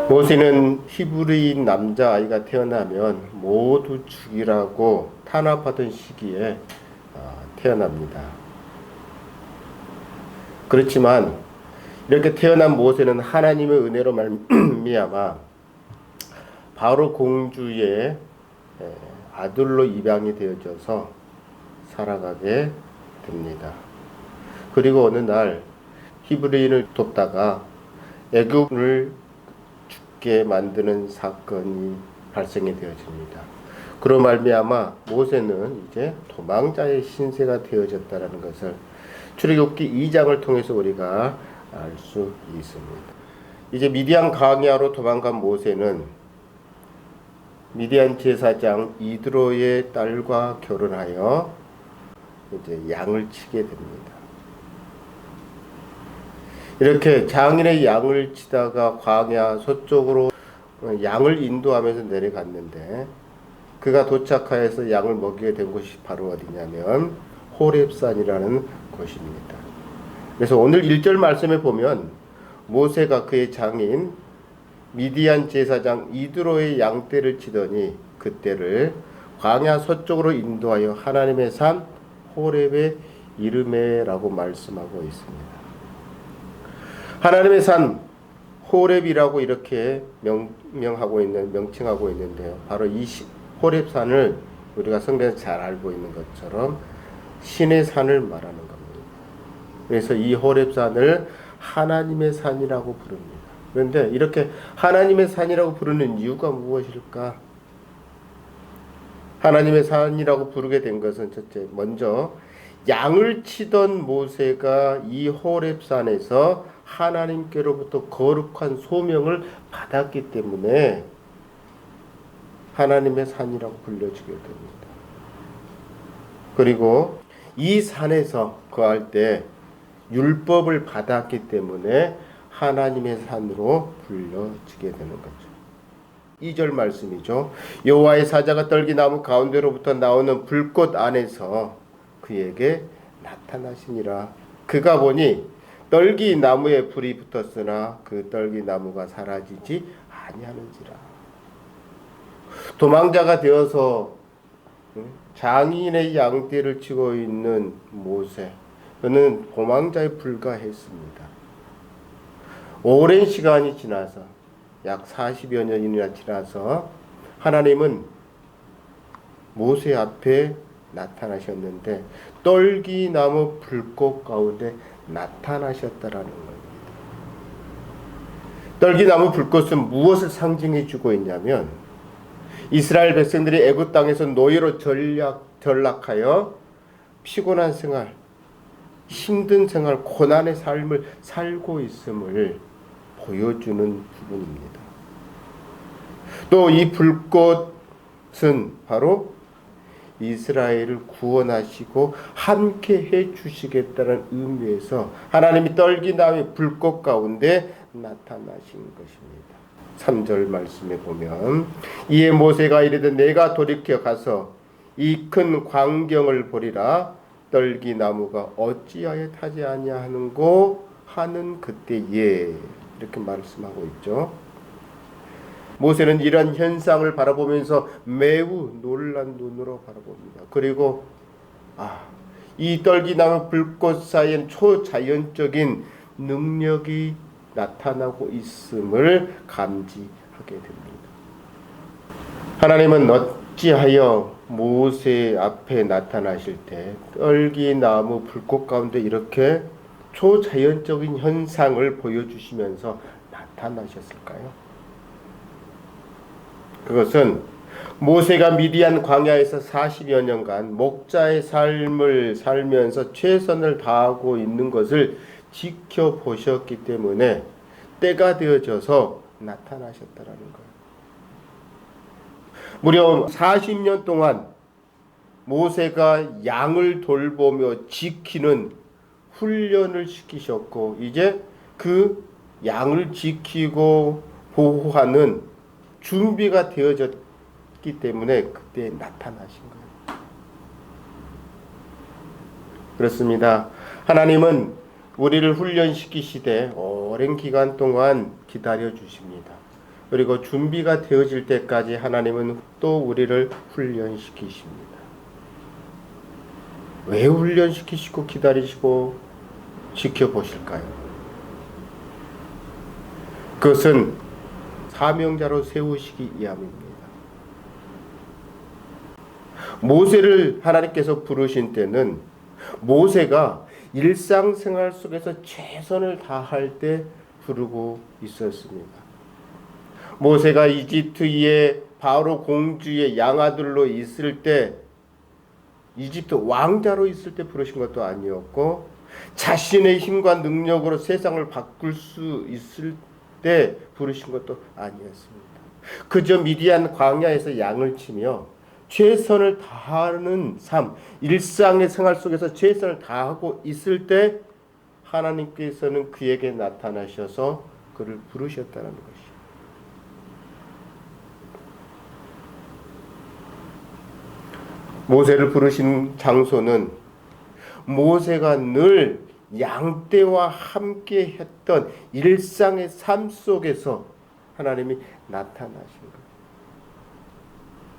모세는 히브리인 남자아이가 태어나면 모두 죽이라고 탄압하던 시기에 태어납니다. 그렇지만 이렇게 태어난 모세는 하나님의 은혜로 말미암아 바로 공주의 아들로 입양이 되어져서 살아가게 됩니다. 그리고 어느 날 히브리인을 돕다가 애굽을 죽게 만드는 사건이 발생이 되어집니다. 그로 말미암아 모세는 이제 도망자의 신세가 되어졌다는 것을 출애굽기 2장을 통해서 우리가 알 수 있습니다. 이제 미디안 광야로 도망간 모세는 미디안 제사장 이드로의 딸과 결혼하여 이제 양을 치게 됩니다. 이렇게 장인의 양을 치다가 광야 서쪽으로 양을 인도하면서 내려갔는데 그가 도착하여서 양을 먹이게 된 곳이 바로 어디냐면 호렙산이라는 곳입니다. 그래서 오늘 1절 말씀에 보면 모세가 그의 장인 미디안 제사장 이드로의 양떼를 치더니 그때를 광야 서쪽으로 인도하여 하나님의 산 호렙의 이르매라고 말씀하고 있습니다. 하나님의 산 호렙이라고 이렇게 명칭하고 있는데요. 바로 이 호렙산을 우리가 성경에서 잘 알고 있는 것처럼 신의 산을 말하는 겁니다. 그래서 이 호렙산을 하나님의 산이라고 부릅니다. 그런데 이렇게 하나님의 산이라고 부르는 이유가 무엇일까? 하나님의 산이라고 부르게 된 것은 첫째, 먼저 양을 치던 모세가 이 호렙산에서 하나님께로부터 거룩한 소명을 받았기 때문에 하나님의 산이라고 불려지게 됩니다. 그리고 이 산에서 거할 때 율법을 받았기 때문에 하나님의 산으로 불려지게 되는 거죠. 2절 말씀이죠. 여호와의 사자가 떨기나무 가운데로부터 나오는 불꽃 안에서 그에게 나타나시니라. 그가 보니 떨기나무에 불이 붙었으나 그 떨기나무가 사라지지 아니하는지라. 도망자가 되어서 장인의 양떼를 치고 있는 모세, 그는 도망자에 불과했습니다. 오랜 시간이 지나서 약 40여 년이나 지나서 하나님은 모세 앞에 나타나셨는데 떨기나무 불꽃 가운데 나타나셨다라는 겁니다. 떨기나무 불꽃은 무엇을 상징해 주고 있냐면 이스라엘 백성들이 애굽 땅에서 노예로 전락하여 피곤한 생활, 힘든 생활, 고난의 삶을 살고 있음을 보여주는 부분입니다. 또 이 불꽃은 바로 이스라엘을 구원하시고 함께 해 주시겠다는 의미에서 하나님이 떨기나무 불꽃 가운데 나타나신 것입니다. 3절 말씀에 보면 이에 모세가 이르되 내가 돌이켜 가서 이 큰 광경을 보리라. 떨기나무가 어찌하여 타지 아니하는고 하는 그때에, 이렇게 말씀하고 있죠. 모세는 이런 현상을 바라보면서 매우 놀란 눈으로 바라봅니다. 그리고 이 떨기나무 불꽃 사이엔 초자연적인 능력이 나타나고 있음을 감지하게 됩니다. 하나님은 어찌하여 모세 앞에 나타나실 때 떨기나무 불꽃 가운데 이렇게 초자연적인 현상을 보여주시면서 나타나셨을까요? 그것은 모세가 미디안 광야에서 40여 년간 목자의 삶을 살면서 최선을 다하고 있는 것을 지켜보셨기 때문에 때가 되어져서 나타나셨다라는 거예요. 무려 40년 동안 모세가 양을 돌보며 지키는 훈련을 시키셨고 이제 그 양을 지키고 보호하는 준비가 되어졌기 때문에 그때 나타나신 거예요. 그렇습니다. 하나님은 우리를 훈련시키시되 오랜 기간 동안 기다려 주십니다. 그리고 준비가 되어질 때까지 하나님은 또 우리를 훈련시키십니다. 왜 훈련시키시고 기다리시고 지켜보실까요? 그것은 사명자로 세우시기 위함입니다. 모세를 하나님께서 부르신 때는 모세가 일상생활 속에서 최선을 다할 때 부르고 있었습니다. 모세가 이집트의 바로 공주의 양아들로 있을 때, 이집트 왕자로 있을 때 부르신 것도 아니었고, 자신의 힘과 능력으로 세상을 바꿀 수 있을 때 부르신 것도 아니었습니다. 그저 미디안 광야에서 양을 치며 최선을 다하는 삶, 일상의 생활 속에서 최선을 다하고 있을 때 하나님께서는 그에게 나타나셔서 그를 부르셨다는 것이죠. 모세를 부르신 장소는 모세가 늘 양떼와 함께 했던 일상의 삶 속에서 하나님이 나타나신 거예요.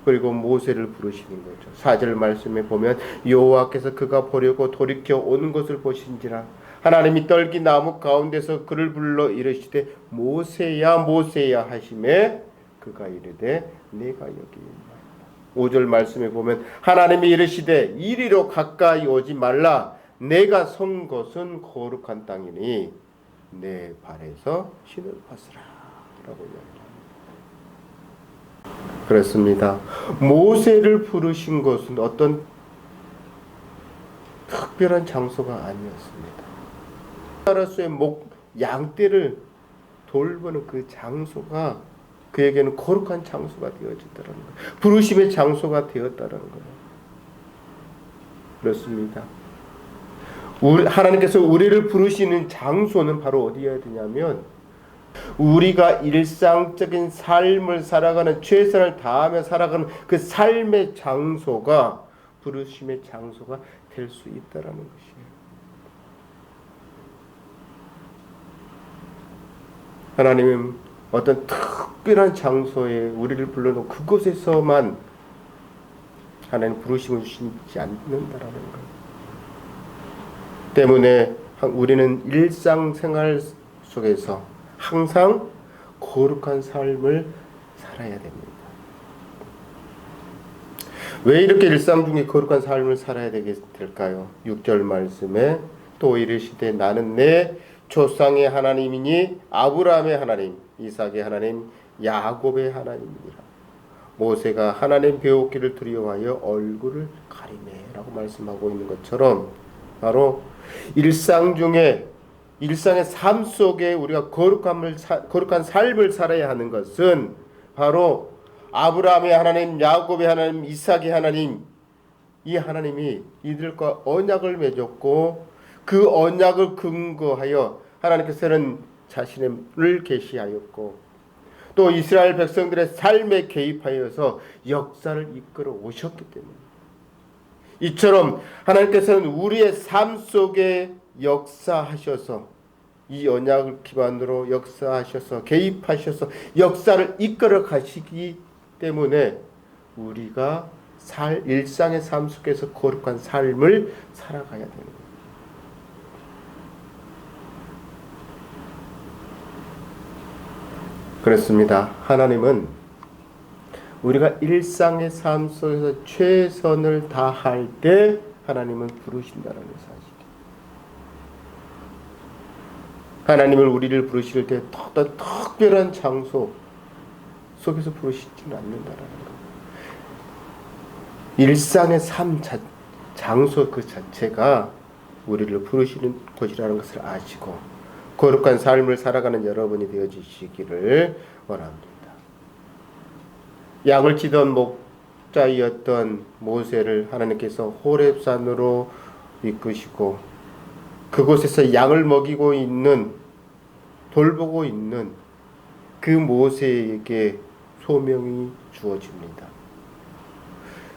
그리고 모세를 부르시는 거죠. 4절 말씀에 보면 여호와께서 그가 보려고 돌이켜 오는 것을 보신지라 하나님이 떨기 나무 가운데서 그를 불러 이르시되 모세야 모세야 하시매 그가 이르되 내가 여기 있나이다. 5절 말씀에 보면 하나님이 이르시되 이리로 가까이 오지 말라 내가 선 것은 거룩한 땅이니 내 발에서 신을 벗으라 라고 이야기합니다. 그렇습니다. 모세를 부르신 것은 어떤 특별한 장소가 아니었습니다. 나라수의 양떼를 돌보는 그 장소가 그에게는 거룩한 장소가 되어졌다는 거예요. 부르심의 장소가 되었다는 거예요. 그렇습니다. 하나님께서 우리를 부르시는 장소는 바로 어디여야 되냐면 우리가 일상적인 삶을 살아가는 최선을 다하며 살아가는 그 삶의 장소가 부르심의 장소가 될 수 있다라는 것이에요. 하나님은 어떤 특별한 장소에 우리를 불러놓고 그곳에서만 하나님 부르심을 주시지 않는다라는 거예요. 때문에 우리는 일상생활 속에서 항상 거룩한 삶을 살아야 됩니다. 왜 이렇게 일상 중에 거룩한 삶을 살아야 될까요? 6절 말씀에 또 이르시되 나는 내 조상의 하나님이니 아브라함의 하나님, 이삭의 하나님, 야곱의 하나님이니라. 모세가 하나님 배웠기를 두려워하여 얼굴을 가리매라고 말씀하고 있는 것처럼 바로 일상 중에 일상의 삶 속에 우리가 거룩한 삶을 살아야 하는 것은 바로 아브라함의 하나님, 야곱의 하나님, 이삭의 하나님, 이 하나님이 이들과 언약을 맺었고 그 언약을 근거하여 하나님께서는 자신을 계시하였고 또 이스라엘 백성들의 삶에 개입하여서 역사를 이끌어 오셨기 때문에 이처럼 하나님께서는 우리의 삶 속에 역사하셔서 이 언약을 기반으로 역사하셔서 개입하셔서 역사를 이끌어 가시기 때문에 우리가 일상의 삶 속에서 거룩한 삶을 살아가야 되는 거예요. 그렇습니다. 하나님은 우리가 일상의 삶 속에서 최선을 다할 때 하나님은 부르신다는 사실. 하나님을 우리를 부르실 때 어떤 특별한 장소 속에서 부르시지는 않는다라는 것. 일상의 삶 장소 그 자체가 우리를 부르시는 곳이라는 것을 아시고 거룩한 삶을 살아가는 여러분이 되어주시기를 원합니다. 양을 치던 목자였던 모세를 하나님께서 호렙산으로 이끄시고 그곳에서 양을 먹이고 있는 돌보고 있는 그 모세에게 소명이 주어집니다.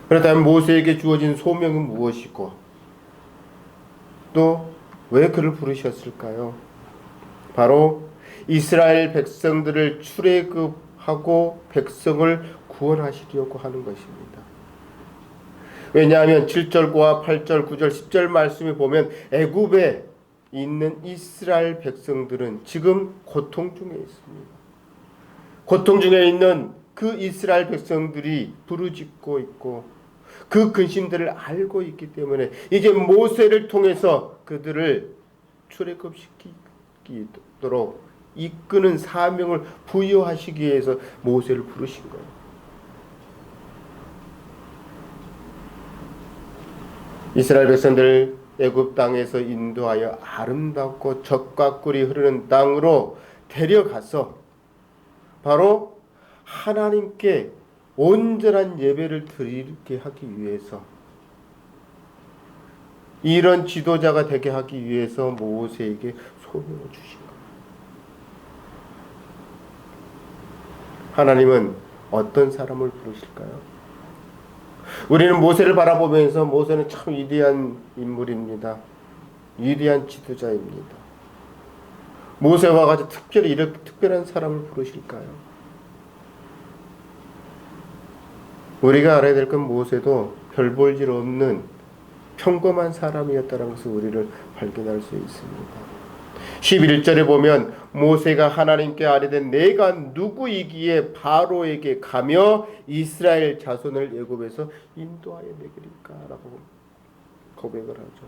그렇다면 모세에게 주어진 소명은 무엇이고 또 왜 그를 부르셨을까요? 바로 이스라엘 백성들을 출애굽하고 백성을 구원하시려고 하는 것입니다. 왜냐하면 7절과 8절, 9절, 10절 말씀에 보면 애굽에 있는 이스라엘 백성들은 지금 고통 중에 있습니다. 고통 중에 있는 그 이스라엘 백성들이 부르짖고 있고 그 근심들을 알고 있기 때문에 이제 모세를 통해서 그들을 출애굽시키도록 이끄는 사명을 부여하시기 위해서 모세를 부르신 거예요. 이스라엘 백성들 애굽 땅에서 인도하여 아름답고 젖과 꿀이 흐르는 땅으로 데려가서 바로 하나님께 온전한 예배를 드리게 하기 위해서, 이런 지도자가 되게 하기 위해서 모세에게 소명을 주신 거예요. 하나님은 어떤 사람을 부르실까요? 우리는 모세를 바라보면서 모세는 참 위대한 인물입니다. 위대한 지도자입니다. 모세와 같이 특별히 이렇게 특별한 사람을 부르실까요? 우리가 알아야 될 건 모세도 별 볼 일 없는 평범한 사람이었다는 것을 우리를 발견할 수 있습니다. 11절에 보면 모세가 하나님께 아뢰된 내가 누구이기에 바로에게 가며 이스라엘 자손을 애굽에서 인도하여 내리까 라고 고백을 하죠.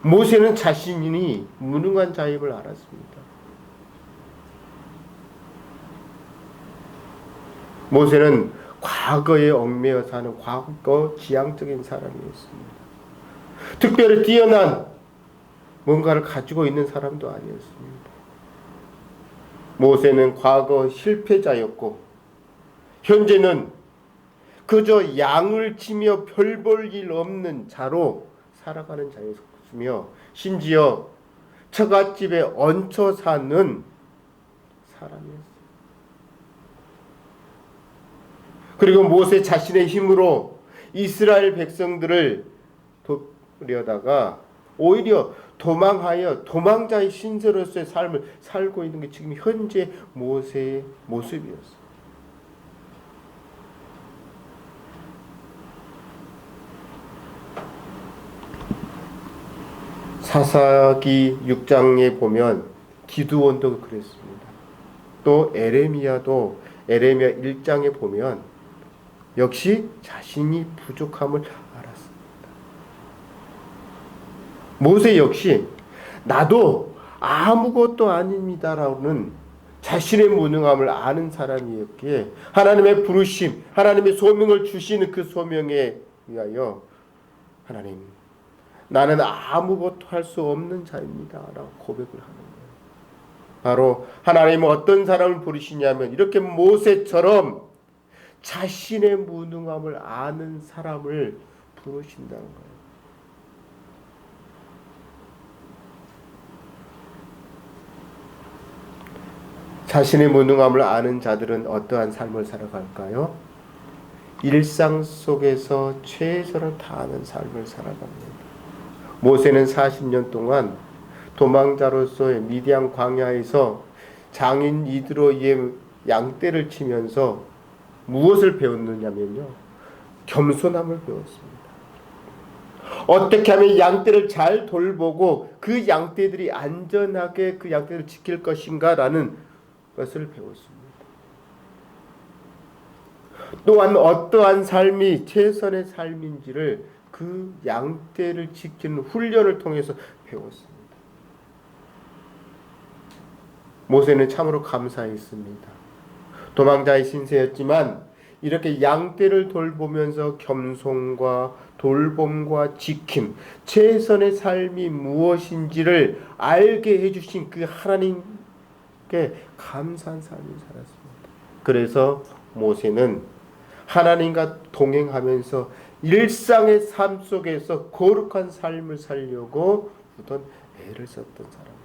모세는 자신이 무능한 자임을 알았습니다. 모세는 과거에 얽매여 사는 과거 지향적인 사람이었습니다. 특별히 뛰어난 뭔가를 가지고 있는 사람도 아니었습니다. 모세는 과거 실패자였고 현재는 그저 양을 치며 별 볼 일 없는 자로 살아가는 자였으며 심지어 처갓집에 얹혀 사는 사람이었습니다. 그리고 모세 자신의 힘으로 이스라엘 백성들을 돕려다가 오히려 도망하여 도망자의 신세로서의 삶을 살고 있는 게 지금 현재 모세의 모습이었어요. 사사기 6장에 보면 기드온도 그랬습니다. 또 에레미야도 에레미야 1장에 보면 역시 자신이 부족함을 알았습니다. 모세 역시 나도 아무것도 아닙니다라는 자신의 무능함을 아는 사람이었기에 하나님의 부르심, 하나님의 소명을 주시는 그 소명에 의하여 하나님, 나는 아무것도 할 수 없는 자입니다 라고 고백을 하는 거예요. 바로 하나님은 어떤 사람을 부르시냐면 이렇게 모세처럼 자신의 무능함을 아는 사람을 부르신다는 거예요. 자신의 무능함을 아는 자들은 어떠한 삶을 살아갈까요? 일상 속에서 최선을 다하는 삶을 살아갑니다. 모세는 40년 동안 도망자로서의 미디안 광야에서 장인 이드로의 양떼를 치면서 무엇을 배웠느냐면요, 겸손함을 배웠습니다. 어떻게 하면 양떼를 잘 돌보고 그 양떼들이 안전하게 그 양떼를 지킬 것인가라는 것을 배웠습니다. 또한 어떠한 삶이 최선의 삶인지를 그 양떼를 지키는 훈련을 통해서 배웠습니다. 모세는 참으로 감사했습니다. 도망자의 신세였지만 이렇게 양떼를 돌보면서 겸손과 돌봄과 지킴, 최선의 삶이 무엇인지를 알게 해주신 그 하나님께 감사한 삶을 살았습니다. 그래서 모세는 하나님과 동행하면서 일상의 삶 속에서 거룩한 삶을 살려고 어떤 애를 썼던 사람입니다.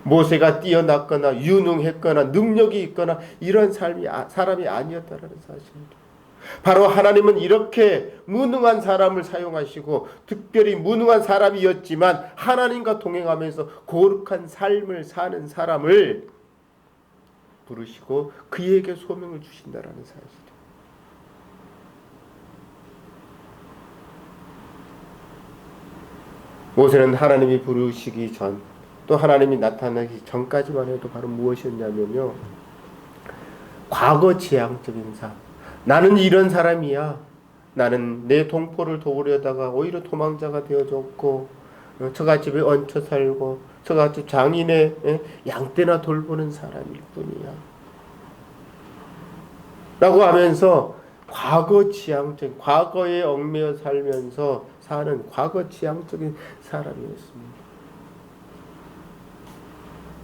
모세가 뛰어났거나 유능했거나 능력이 있거나 이런 사람이 아니었다는 사실입니다. 바로 하나님은 이렇게 무능한 사람을 사용하시고 특별히 무능한 사람이었지만 하나님과 동행하면서 거룩한 삶을 사는 사람을 부르시고 그에게 소명을 주신다라는 사실이에요. 모세는 하나님이 부르시기 전, 또 하나님이 나타나기 전까지만 해도 바로 무엇이었냐면요, 과거 지향적인 삶. 나는 이런 사람이야. 나는 내 동포를 도우려다가 오히려 도망자가 되어졌고, 처갓집에 얹혀 살고 처갓집 장인의 양떼나 돌보는 사람일 뿐이야 라고 하면서 과거 지향적인, 과거에 얽매여 살면서 사는 과거 지향적인 사람이었습니다.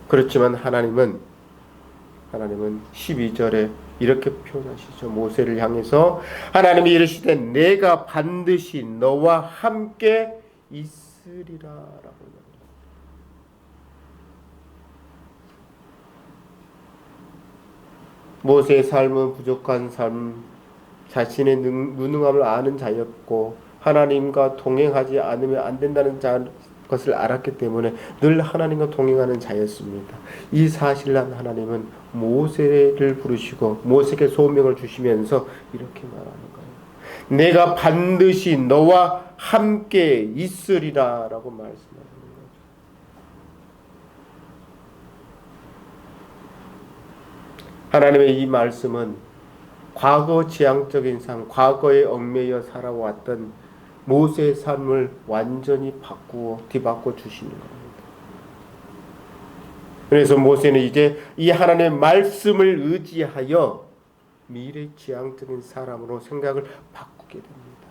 그렇지만 하나님은 12절에 이렇게 표현하시죠. 모세를 향해서 하나님이 이르시되 내가 반드시 너와 함께 있으리라 라고. 모세의 삶은 부족한 삶, 자신의 무능함을 아는 자였고 하나님과 동행하지 않으면 안 된다는 것을 알았기 때문에 늘 하나님과 동행하는 자였습니다. 이 사실난 하나님은 모세를 부르시고 모세에게 소명을 주시면서 이렇게 말하는 거예요. 내가 반드시 너와 함께 있으리라 라고 말씀하는 거죠. 하나님의 이 말씀은 과거 지향적인 삶, 과거에 얽매여 살아왔던 모세의 삶을 완전히 뒤바꿔 주시는 겁니다. 그래서 모세는 이제 이 하나님의 말씀을 의지하여 미래 지향적인 사람으로 생각을 바꾸게 됩니다.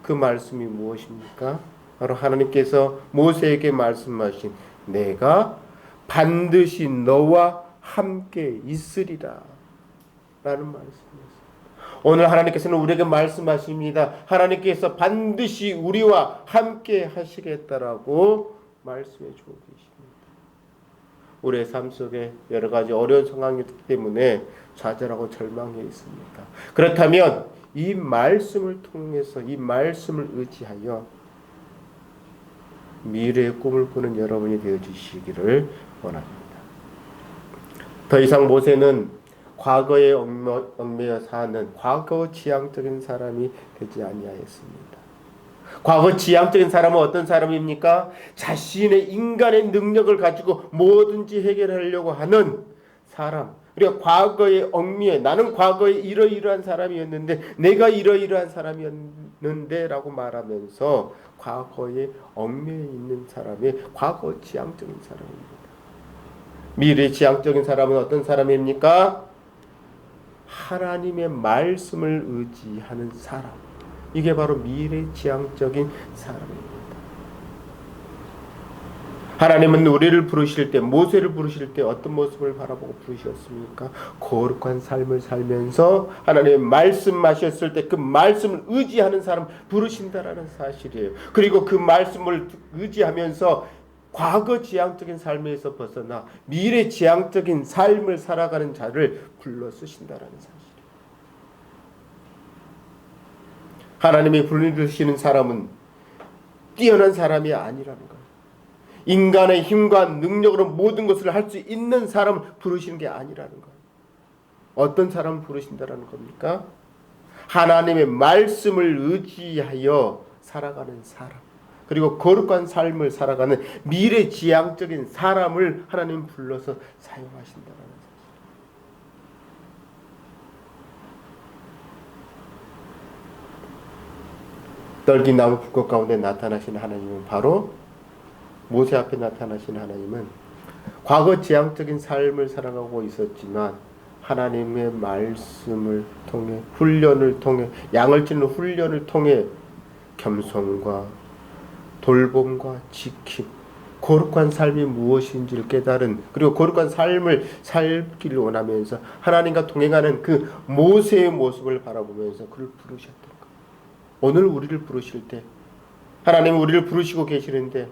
그 말씀이 무엇입니까? 바로 하나님께서 모세에게 말씀하신 내가 반드시 너와 함께 있으리라 라는 말씀이었습니다. 오늘 하나님께서는 우리에게 말씀하십니다. 하나님께서 반드시 우리와 함께 하시겠다라고 말씀해 주고 계십니다. 우리의 삶 속에 여러 가지 어려운 상황이기 때문에 좌절하고 절망해 있습니다. 그렇다면 이 말씀을 통해서 이 말씀을 의지하여 미래의 꿈을 꾸는 여러분이 되어주시기를 원합니다. 더 이상 모세는 과거에 얽매여 사는 과거 지향적인 사람이 되지 아니하였습니다. 과거 지향적인 사람은 어떤 사람입니까? 자신의 인간의 능력을 가지고 뭐든지 해결하려고 하는 사람. 우리가 과거에 얽매여 나는 과거에 이러이러한 사람이었는데 내가 이러이러한 사람이었는데 라고 말하면서 과거에 얽매여 있는 사람이 과거 지향적인 사람입니다. 미래 지향적인 사람은 어떤 사람입니까? 하나님의 말씀을 의지하는 사람. 이게 바로 미래지향적인 사람입니다. 하나님은 우리를 부르실 때, 모세를 부르실 때 어떤 모습을 바라보고 부르셨습니까? 거룩한 삶을 살면서 하나님의 말씀하셨을 때 그 말씀을 의지하는 사람 부르신다라는 사실이에요. 그리고 그 말씀을 의지하면서 과거 지향적인 삶에서 벗어나 미래 지향적인 삶을 살아가는 자를 불러 쓰신다라는 사실이에요. 하나님이 부르시는 사람은 뛰어난 사람이 아니라는 거예요. 인간의 힘과 능력으로 모든 것을 할 수 있는 사람을 부르시는 게 아니라는 거예요. 어떤 사람을 부르신다라는 겁니까? 하나님의 말씀을 의지하여 살아가는 사람, 그리고 거룩한 삶을 살아가는 미래지향적인 사람을 하나님 불러서 사용하신다는 사실. 떨긴 나무 불꽃 가운데 나타나신 하나님은 바로 모세 앞에 나타나신 하나님은 과거 지향적인 삶을 살아가고 있었지만 하나님의 말씀을 통해 훈련을 통해 양을 치는 훈련을 통해 겸손과 돌봄과 지킴, 거룩한 삶이 무엇인지를 깨달은, 그리고 거룩한 삶을 살기를 원하면서 하나님과 동행하는 그 모세의 모습을 바라보면서 그를 부르셨던 거예요. 오늘 우리를 부르실 때 하나님은 우리를 부르시고 계시는데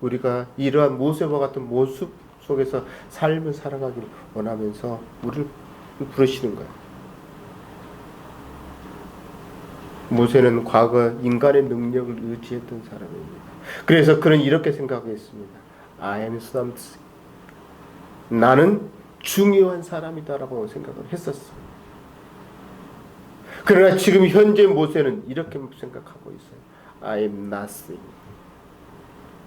우리가 이러한 모세와 같은 모습 속에서 삶을 살아가기를 원하면서 우리를 부르시는 거예요. 모세는 과거 인간의 능력을 의지했던 사람입니다. 그래서 그는 이렇게 생각했습니다. I am something. 나는 중요한 사람이다라고 생각을 했었어요. 그러나 지금 현재 모세는 이렇게 생각하고 있어요. I am nothing.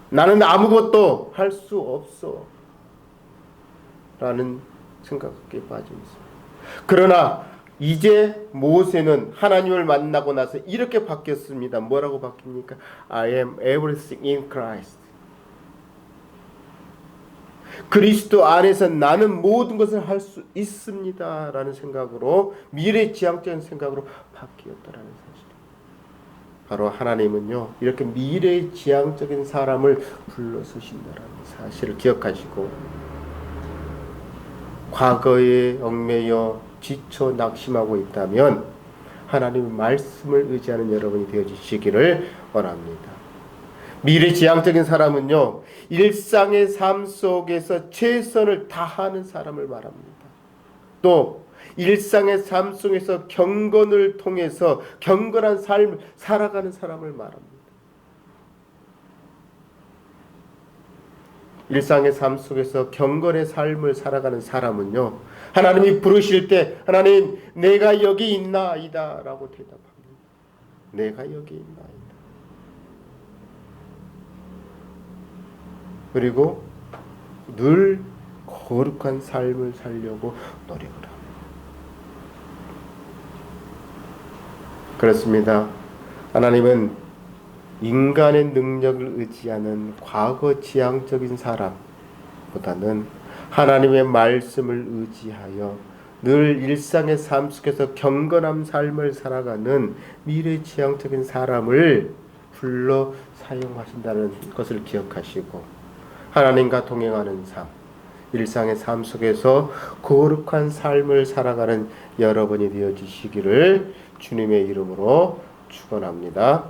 나는 아무것도 할 수 없어. 라는 생각에 빠져 있어요. 그러나 이제 모세는 하나님을 만나고 나서 이렇게 바뀌었습니다. 뭐라고 바뀝니까? I am everything in Christ. 그리스도 안에서 나는 모든 것을 할 수 있습니다. 라는 생각으로, 미래지향적인 생각으로 바뀌었다라는 사실입니다. 바로 하나님은요, 이렇게 미래지향적인 사람을 불러서신다라는 사실을 기억하시고, 과거에 얽매여 지쳐 낙심하고 있다면 하나님의 말씀을 의지하는 여러분이 되어주시기를 원합니다. 미래지향적인 사람은요, 일상의 삶 속에서 최선을 다하는 사람을 말합니다. 또 일상의 삶 속에서 경건을 통해서 경건한 삶을 살아가는 사람을 말합니다. 일상의 삶 속에서 경건의 삶을 살아가는 사람은요, 하나님이 부르실 때 하나님 내가 여기 있나이다 라고 대답합니다. 내가 여기 있나이다. 그리고 늘 거룩한 삶을 살려고 노력을 합니다. 그렇습니다. 하나님은 인간의 능력을 의지하는 과거 지향적인 사람보다는 하나님의 말씀을 의지하여 늘 일상의 삶 속에서 경건한 삶을 살아가는 미래지향적인 사람을 불러 사용하신다는 것을 기억하시고, 하나님과 동행하는 삶, 일상의 삶 속에서 거룩한 삶을 살아가는 여러분이 되어주시기를 주님의 이름으로 축원합니다.